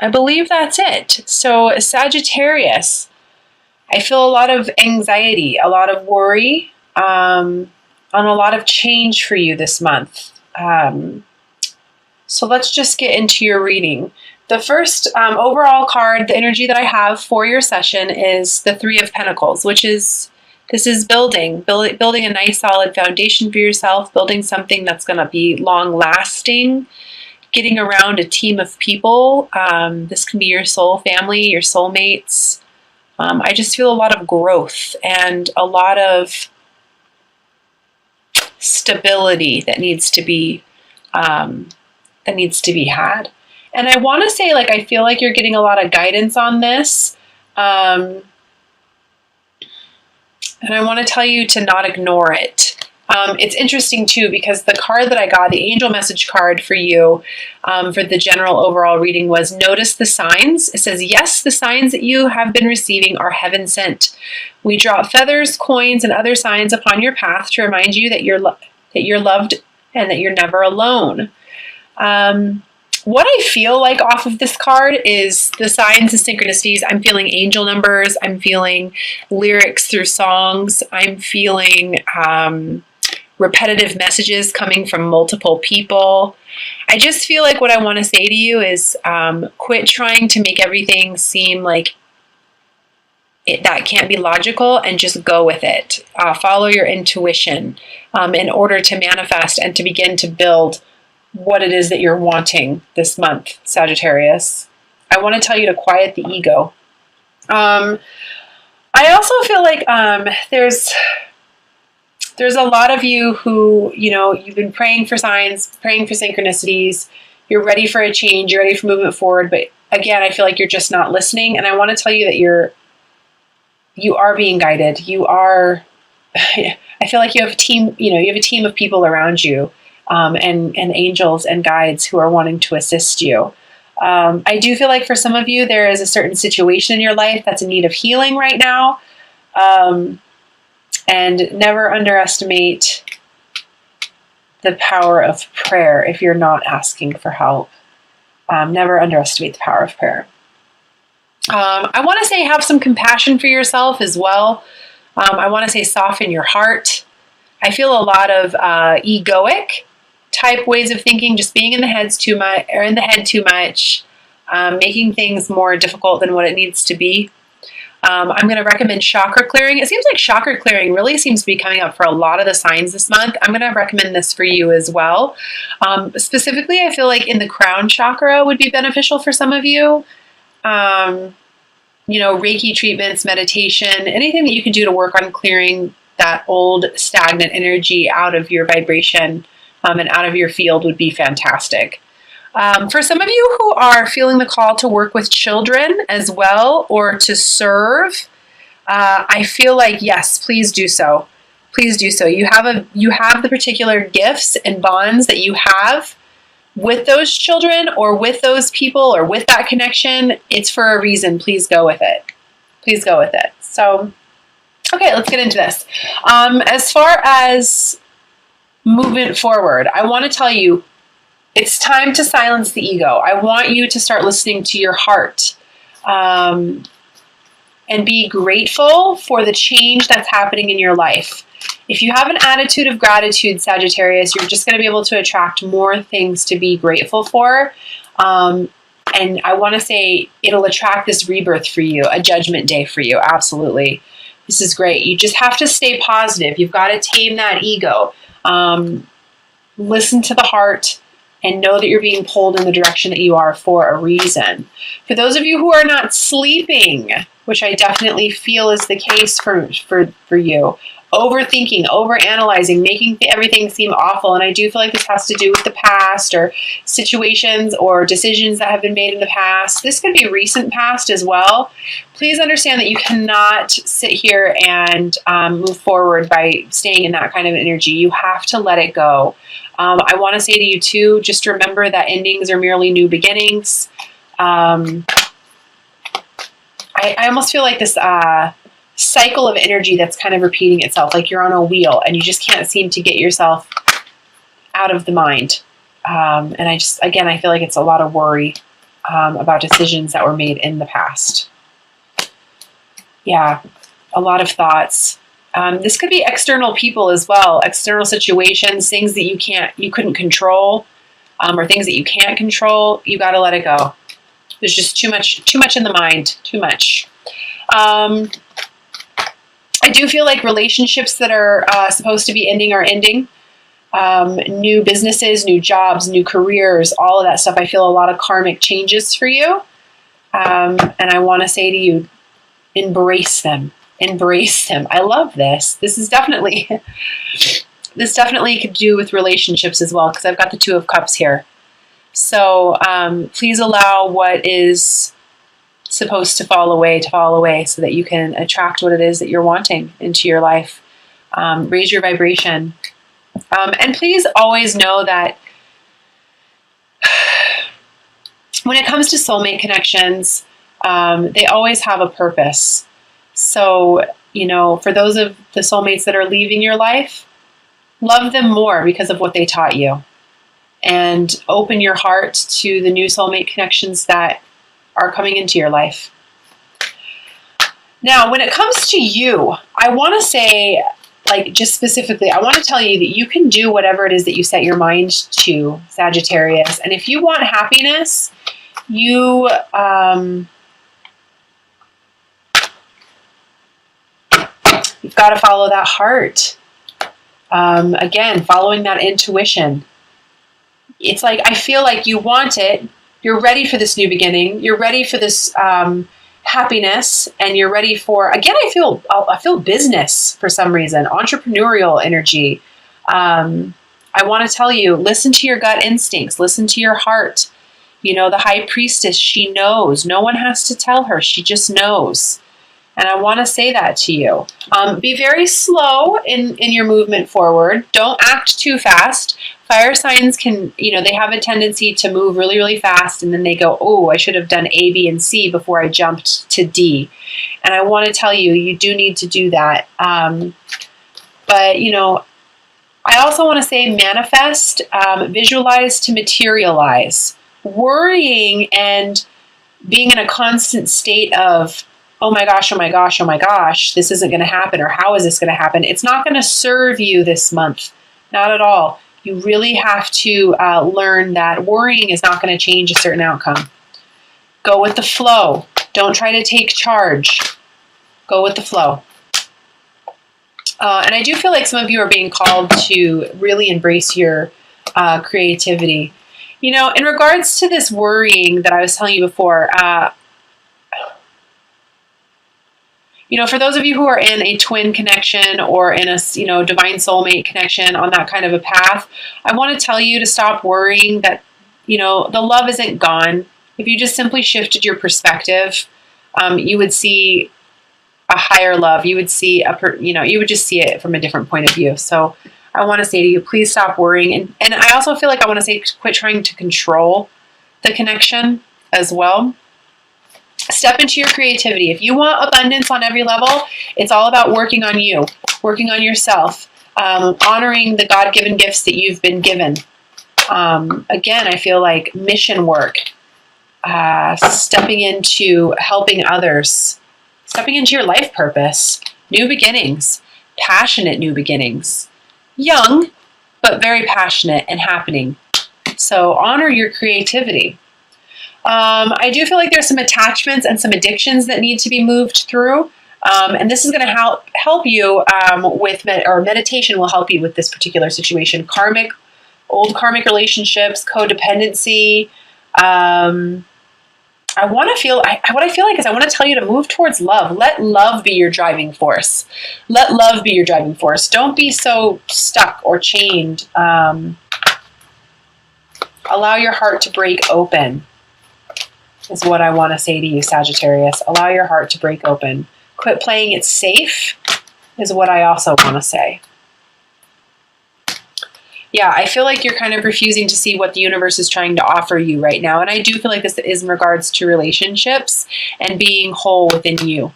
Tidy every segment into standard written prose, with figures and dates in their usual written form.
I believe that's it. So Sagittarius, I feel a lot of anxiety, a lot of worry, on a lot of change for you this month. So let's just get into your reading. The first overall card, the energy that I have for your session is the Three of Pentacles, which is, this is building a nice solid foundation for yourself, building something that's going to be long lasting, getting around a team of people. This can be your soul family, your soulmates. I just feel a lot of growth and a lot of stability that needs to be had. And I want to say, like, I feel like you're getting a lot of guidance on this. And I want to tell you to not ignore it. It's interesting too, because the card that I got, the angel message card for you, for the general overall reading, was notice the signs. It says, yes, the signs that you have been receiving are heaven sent. We drop feathers, coins, and other signs upon your path to remind you that you're loved and that you're never alone. What I feel like off of this card is the signs and synchronicities. I'm feeling angel numbers. I'm feeling lyrics through songs. I'm feeling repetitive messages coming from multiple people. I just feel like what I want to say to you is quit trying to make everything seem like that can't be logical, and just go with it. Follow your intuition in order to manifest and to begin to build what it is that you're wanting this month, Sagittarius. I want to tell you to quiet the ego. I also feel like there's a lot of you who, you've been praying for signs, praying for synchronicities. You're ready for a change. You're ready for movement forward. But again, I feel like you're just not listening. And I want to tell you that you are being guided. You are, I feel like you have a team, you have a team of people around you. And angels and guides who are wanting to assist you. I do feel like for some of you, there is a certain situation in your life that's in need of healing right now. And never underestimate the power of prayer if you're not asking for help. Never underestimate the power of prayer. I want to say have some compassion for yourself as well. I want to say soften your heart. I feel a lot of egoic type ways of thinking, just being in the head too much, making things more difficult than what it needs to be. I'm going to recommend chakra clearing. It seems like chakra clearing really seems to be coming up for a lot of the signs this month. I'm going to recommend this for you as well. Specifically, I feel like in the crown chakra would be beneficial for some of you. Reiki treatments, meditation, anything that you can do to work on clearing that old stagnant energy out of your vibration and out of your field would be fantastic. For some of you who are feeling the call to work with children as well, or to serve, I feel like, yes, please do so. Please do so. You have the particular gifts and bonds that you have with those children or with those people or with that connection. It's for a reason. Please go with it. Please go with it. So, okay, let's get into this. As far as movement forward, I want to tell you, it's time to silence the ego. I want you to start listening to your heart and be grateful for the change that's happening in your life. If you have an attitude of gratitude, Sagittarius, you're just going to be able to attract more things to be grateful for. And I want to say it'll attract this rebirth for you, a judgment day for you. Absolutely. This is great. You just have to stay positive. You've got to tame that ego. Listen to the heart and know that you're being pulled in the direction that you are for a reason. For those of you who are not sleeping, which I definitely feel is the case for you, overthinking, overanalyzing, making everything seem awful. And I do feel like this has to do with the past or situations or decisions that have been made in the past. This could be recent past as well. Please understand that you cannot sit here and move forward by staying in that kind of energy. You have to let it go. I want to say to you too, just remember that endings are merely new beginnings. I almost feel like this cycle of energy that's kind of repeating itself, like you're on a wheel and you just can't seem to get yourself out of the mind. And I feel like it's a lot of worry. about decisions that were made in the past. Yeah, a lot of thoughts. This could be external people as well, external situations, things that you couldn't control, or things that you can't control. You got to let it go. There's just too much in the mind, too much. I do feel like relationships that are supposed to be ending are ending. New businesses, new jobs, new careers, all of that stuff. I feel a lot of karmic changes for you. And I want to say to you, embrace them. Embrace them. I love this. This definitely could do with relationships as well, because I've got the Two of Cups here. So please allow what is supposed to fall away so that you can attract what it is that you're wanting into your life. Raise your vibration. And please always know that when it comes to soulmate connections, they always have a purpose. So, for those of the soulmates that are leaving your life, love them more because of what they taught you. And open your heart to the new soulmate connections that are coming into your life. Now, when it comes to you, I want to say, just specifically, I want to tell you that you can do whatever it is that you set your mind to, Sagittarius. And if you want happiness, you've got to follow that heart. Again, following that intuition. It's like, I feel like you want it. You're ready for this new beginning. You're ready for this happiness, and you're ready for, again, I feel business for some reason, entrepreneurial energy. I want to tell you, listen to your gut instincts, listen to your heart. The high priestess, she knows. No one has to tell her. She just knows. And I want to say that to you. Be very slow in your movement forward. Don't act too fast. Fire signs can, they have a tendency to move really, really fast, and then they go, oh, I should have done A, B, and C before I jumped to D. And I want to tell you, you do need to do that. But, I also want to say manifest, visualize to materialize. Worrying and being in a constant state of, oh my gosh, oh my gosh, oh my gosh, this isn't going to happen, or how is this going to happen? It's not going to serve you this month. Not at all. You really have to learn that worrying is not going to change a certain outcome. Go with the flow. Don't try to take charge. Go with the flow. And I do feel like some of you are being called to really embrace your creativity. In regards to this worrying that I was telling you before, for those of you who are in a twin connection or in a, divine soulmate connection on that kind of a path, I want to tell you to stop worrying that, the love isn't gone. If you just simply shifted your perspective, you would see a higher love. You would see you would just see it from a different point of view. So I want to say to you, please stop worrying. And I also feel like I want to say, quit trying to control the connection as well. Step into your creativity. If you want abundance on every level, it's all about working on you, working on yourself, honoring the God-given gifts that you've been given. Again, I feel like mission work, stepping into helping others, stepping into your life purpose, new beginnings, passionate new beginnings, young, but very passionate and happening. So honor your creativity. I do feel like there's some attachments and some addictions that need to be moved through. And this is going to help you with, or meditation will help you with this particular situation. Old karmic relationships, codependency. What I feel like is I want to tell you to move towards love. Let love be your driving force. Let love be your driving force. Don't be so stuck or chained. Allow your heart to break open. Is what I want to say to you, Sagittarius. Allow your heart to break open. Quit playing it safe is what I also want to say. Yeah, I feel like you're kind of refusing to see what the universe is trying to offer you right now. And I do feel like this is in regards to relationships and being whole within you.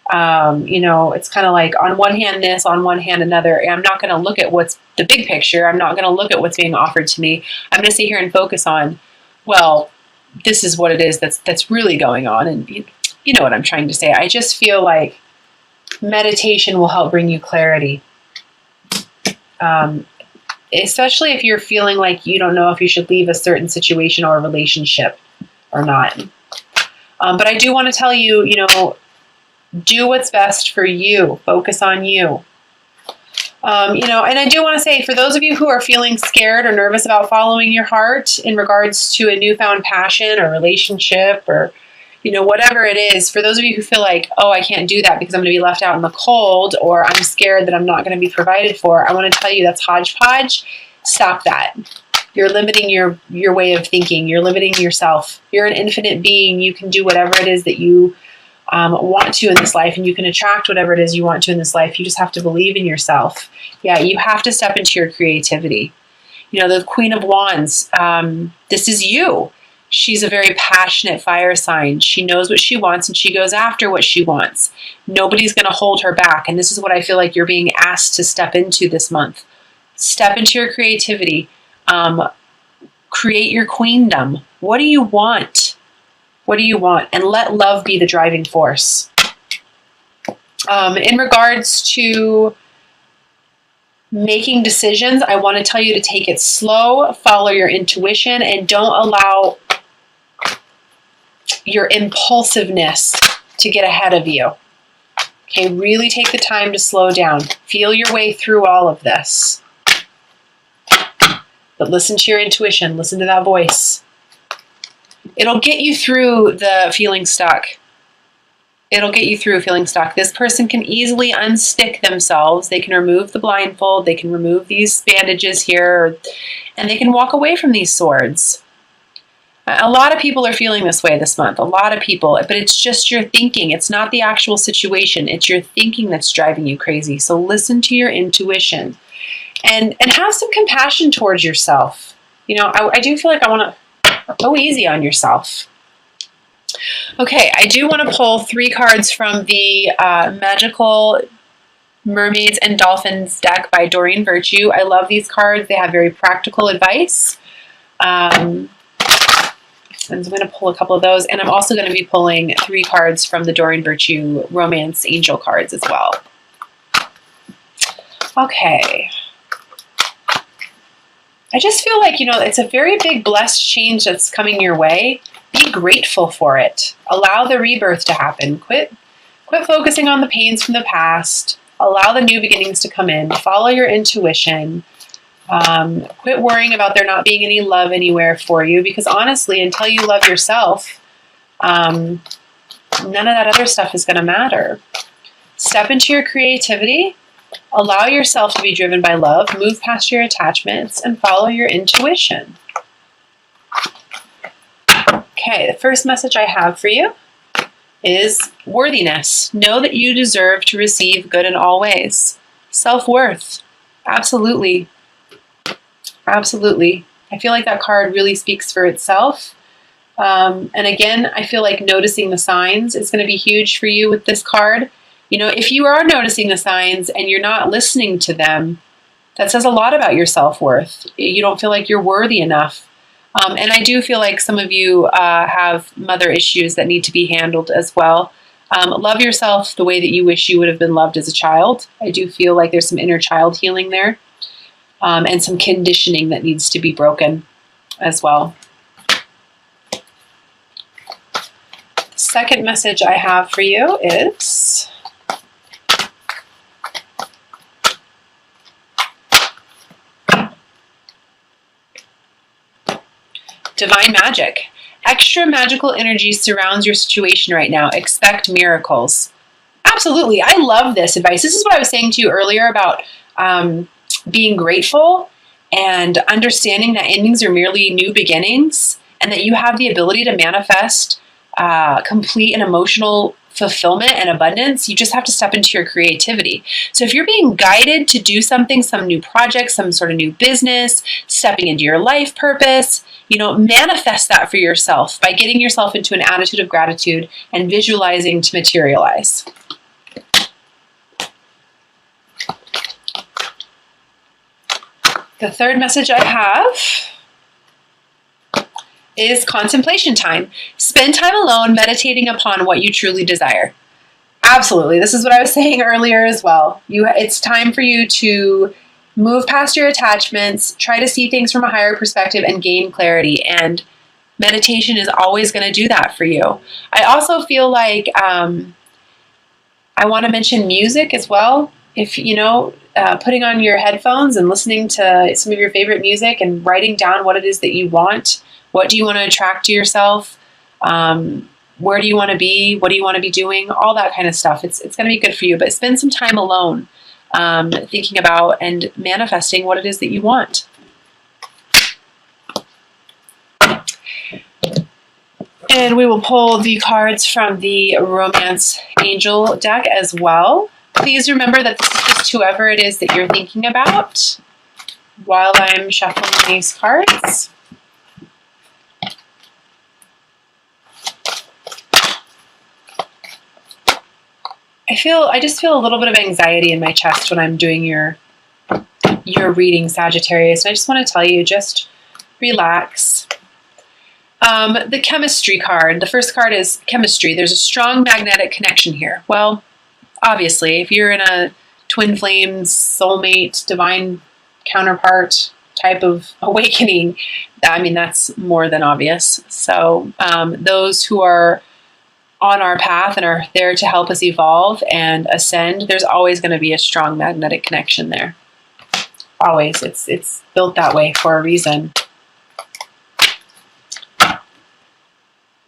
It's kind of like on one hand this, on one hand another. I'm not going to look at what's the big picture. I'm not going to look at what's being offered to me. I'm going to sit here and focus on, well, this is what it is that's really going on. And you know what I'm trying to say. I just feel like meditation will help bring you clarity. Especially if you're feeling like you don't know if you should leave a certain situation or relationship or not. But I do want to tell you, do what's best for you. Focus on you. And I do want to say, for those of you who are feeling scared or nervous about following your heart in regards to a newfound passion or relationship or, whatever it is, for those of you who feel like, oh, I can't do that because I'm going to be left out in the cold, or I'm scared that I'm not going to be provided for, I want to tell you that's hodgepodge. Stop that. You're limiting your way of thinking. You're limiting yourself. You're an infinite being. You can do whatever it is that you want to in this life, and you can attract whatever it is you want to in this life. You just have to believe in yourself. Yeah, you have to step into your creativity. The Queen of Wands, this is you. She's a very passionate fire sign. She knows what she wants and she goes after what she wants. Nobody's going to hold her back. And this is what I feel like you're being asked to step into this month. Step into your creativity. Create your queendom. What do you want? What do you want? And let love be the driving force. In regards to making decisions, I want to tell you to take it slow, follow your intuition, and don't allow your impulsiveness to get ahead of you. Okay, really take the time to slow down. Feel your way through all of this. But listen to your intuition. Listen to that voice. It'll get you through the feeling stuck. It'll get you through feeling stuck. This person can easily unstick themselves. They can remove the blindfold. They can remove these bandages here, and they can walk away from these swords. A lot of people are feeling this way this month. A lot of people. But it's just your thinking. It's not the actual situation. It's your thinking that's driving you crazy. So listen to your intuition. And have some compassion towards yourself. I do feel like I want to go easy on yourself. Okay, I do want to pull 3 cards from the Magical Mermaids and Dolphins deck by Doreen Virtue. I love these cards. They have very practical advice. And I'm going to pull a couple of those. And I'm also going to be pulling 3 cards from the Doreen Virtue Romance Angel cards as well. Okay. I just feel like, it's a very big blessed change that's coming your way. Be grateful for it. Allow the rebirth to happen. Quit focusing on the pains from the past. Allow the new beginnings to come in. Follow your intuition. Quit worrying about there not being any love anywhere for you, because honestly, until you love yourself, none of that other stuff is going to matter. Step into your creativity. Allow yourself to be driven by love. Move past your attachments and follow your intuition. Okay, the first message I have for you is worthiness. Know that you deserve to receive good in all ways. Self-worth. Absolutely. Absolutely. I feel like that card really speaks for itself. And again, I feel like noticing the signs is going to be huge for you with this card. If you are noticing the signs and you're not listening to them, that says a lot about your self-worth. You don't feel like you're worthy enough. And I do feel like some of you have mother issues that need to be handled as well. Love yourself the way that you wish you would have been loved as a child. I do feel like there's some inner child healing there, and some conditioning that needs to be broken as well. The second message I have for you is divine magic. Extra magical energy surrounds your situation right now. Expect miracles. Absolutely. I love this advice. This is what I was saying to you earlier about being grateful and understanding that endings are merely new beginnings, and that you have the ability to manifest complete and emotional fulfillment and abundance. You just have to step into your creativity. So if you're being guided to do something, some new project, some sort of new business, stepping into your life purpose, manifest that for yourself by getting yourself into an attitude of gratitude and visualizing to materialize. The third message I have is contemplation time. Spend time alone meditating upon what you truly desire. Absolutely. This is what I was saying earlier as well. It's time for you to move past your attachments, try to see things from a higher perspective, and gain clarity. And meditation is always going to do that for you. I also feel like I want to mention music as well. If putting on your headphones and listening to some of your favorite music and writing down what it is that you want. What do you want to attract to yourself? Where do you want to be? What do you want to be doing? All that kind of stuff. It's going to be good for you. But spend some time alone thinking about and manifesting what it is that you want. And we will pull the cards from the Romance Angel deck as well. Please remember that this is just whoever it is that you're thinking about while I'm shuffling these cards. I just feel a little bit of anxiety in my chest when I'm doing your reading, Sagittarius. And I just want to tell you, just relax. The chemistry card. The first card is chemistry. There's a strong magnetic connection here. Well, obviously, if you're in a twin flames, soulmate, divine counterpart type of awakening, I mean, that's more than obvious. So those who are on our path and are there to help us evolve and ascend, there's always going to be a strong magnetic connection there. Always. It's built that way for a reason.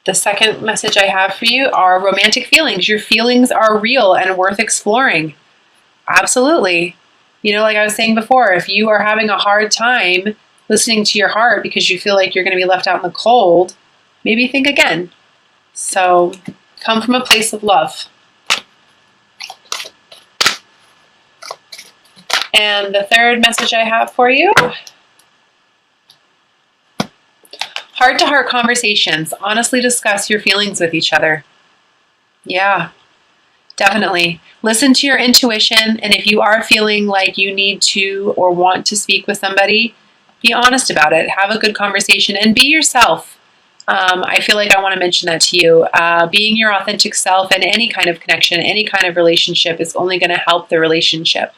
The second message I have for you are romantic feelings. Your feelings are real and worth exploring. Absolutely. Like I was saying before, if you are having a hard time listening to your heart because you feel like you're going to be left out in the cold, maybe think again. So come from a place of love. And the third message I have for you, heart-to-heart conversations. Honestly discuss your feelings with each other. Yeah, definitely. Listen to your intuition, and if you are feeling like you need to or want to speak with somebody, be honest about it. Have a good conversation and be yourself. I feel like I want to mention that to you. Being your authentic self in any kind of connection, any kind of relationship is only going to help the relationship.